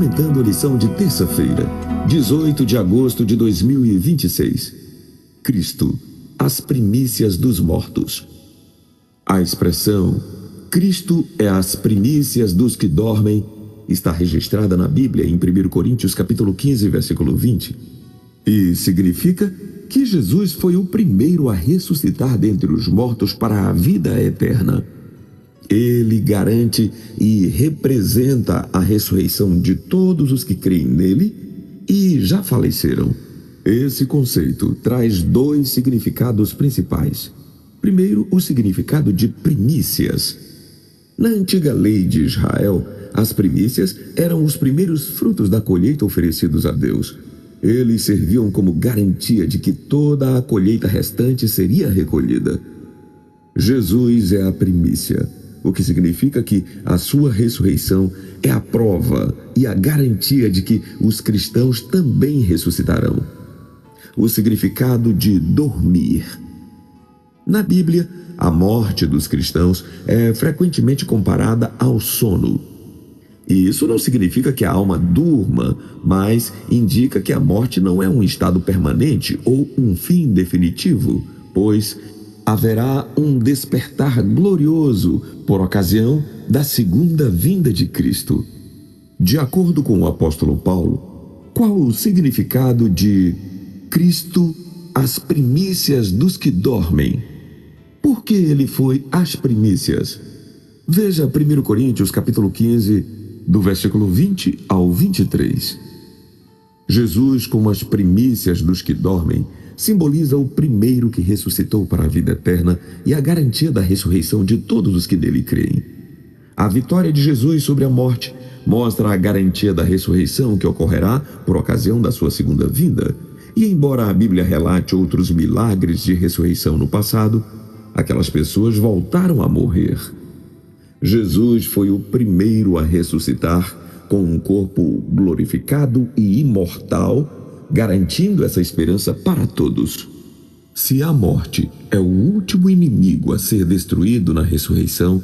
comentando a lição de terça-feira, 18 de agosto de 2026. Cristo, as primícias dos mortos. A expressão Cristo é as primícias dos que dormem está registrada na Bíblia em 1 Coríntios capítulo 15, versículo 20. E significa que Jesus foi o primeiro a ressuscitar dentre os mortos para a vida eterna. Ele garante e representa a ressurreição de todos os que creem nele e já faleceram. Esse conceito traz dois significados principais. Primeiro, o significado de primícias. Na antiga lei de Israel, as primícias eram os primeiros frutos da colheita oferecidos a Deus. Eles serviam como garantia de que toda a colheita restante seria recolhida. Jesus é a primícia, o que significa que a sua ressurreição é a prova e a garantia de que os cristãos também ressuscitarão. O significado de dormir. Na Bíblia, a morte dos cristãos é frequentemente comparada ao sono. E isso não significa que a alma durma, mas indica que a morte não é um estado permanente ou um fim definitivo, pois haverá um despertar glorioso por ocasião da segunda vinda de Cristo. De acordo com o apóstolo Paulo, qual o significado de Cristo, as primícias dos que dormem? Por que ele foi as primícias? Veja 1 Coríntios capítulo 15, do versículo 20 ao 23. Jesus, como as primícias dos que dormem, simboliza o primeiro que ressuscitou para a vida eterna e a garantia da ressurreição de todos os que nele creem. A vitória de Jesus sobre a morte mostra a garantia da ressurreição que ocorrerá por ocasião da sua segunda vinda. E embora a Bíblia relate outros milagres de ressurreição no passado, aquelas pessoas voltaram a morrer. Jesus foi o primeiro a ressuscitar com um corpo glorificado e imortal, garantindo essa esperança para todos. Se a morte é o último inimigo a ser destruído na ressurreição,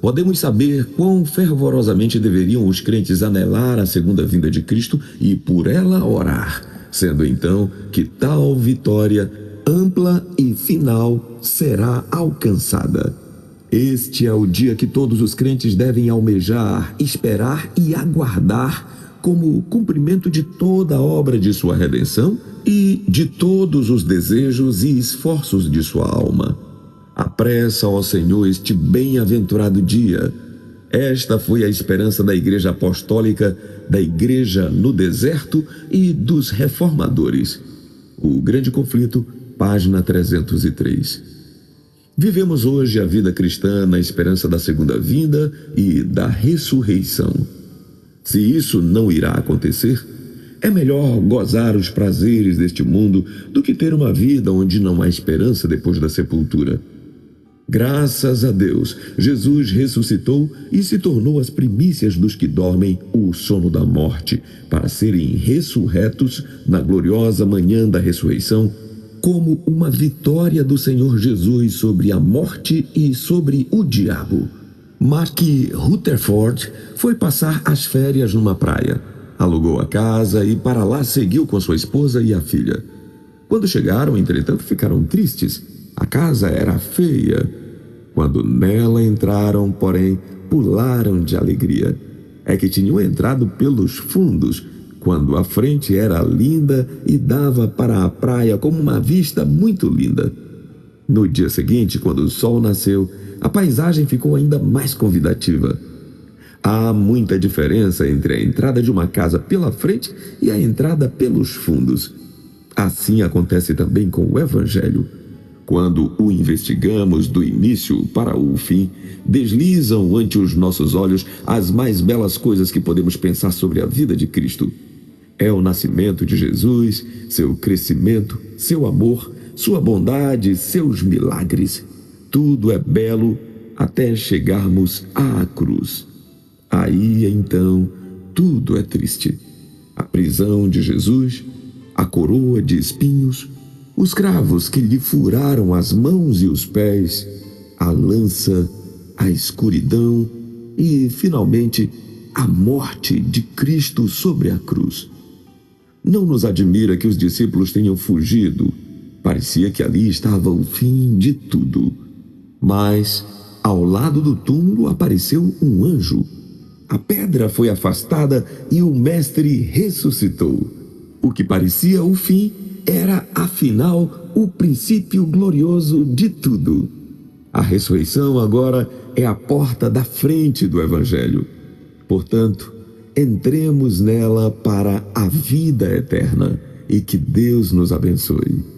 podemos saber quão fervorosamente deveriam os crentes anelar a segunda vinda de Cristo e por ela orar, sendo então que tal vitória ampla e final será alcançada. Este é o dia que todos os crentes devem almejar, esperar e aguardar como cumprimento de toda a obra de sua redenção e de todos os desejos e esforços de sua alma. Apressa, ó Senhor, este bem-aventurado dia. Esta foi a esperança da Igreja Apostólica, da Igreja no Deserto e dos Reformadores. O Grande Conflito, página 303. Vivemos hoje a vida cristã na esperança da segunda vinda e da ressurreição. Se isso não irá acontecer, é melhor gozar os prazeres deste mundo do que ter uma vida onde não há esperança depois da sepultura. Graças a Deus, Jesus ressuscitou e se tornou as primícias dos que dormem o sono da morte, para serem ressurretos na gloriosa manhã da ressurreição, como uma vitória do Senhor Jesus sobre a morte e sobre o diabo. Mark Rutherford foi passar as férias numa praia. Alugou a casa e para lá seguiu com sua esposa e a filha. Quando chegaram, entretanto, ficaram tristes. A casa era feia. Quando nela entraram, porém, pularam de alegria. É que tinham entrado pelos fundos, quando a frente era linda e dava para a praia como uma vista muito linda. No dia seguinte, quando o sol nasceu, a paisagem ficou ainda mais convidativa. Há muita diferença entre a entrada de uma casa pela frente e a entrada pelos fundos. Assim acontece também com o Evangelho. Quando o investigamos do início para o fim, deslizam ante os nossos olhos as mais belas coisas que podemos pensar sobre a vida de Cristo. É o nascimento de Jesus, seu crescimento, seu amor, sua bondade, seus milagres. Tudo é belo até chegarmos à cruz. Aí, então, tudo é triste. A prisão de Jesus, a coroa de espinhos, os cravos que lhe furaram as mãos e os pés, a lança, a escuridão e, finalmente, a morte de Cristo sobre a cruz. Não nos admira que os discípulos tenham fugido. Parecia que ali estava o fim de tudo. Mas, ao lado do túmulo apareceu um anjo. A pedra foi afastada e o Mestre ressuscitou. O que parecia o fim era, afinal, o princípio glorioso de tudo. A ressurreição agora é a porta da frente do Evangelho. Portanto, entremos nela para a vida eterna e que Deus nos abençoe.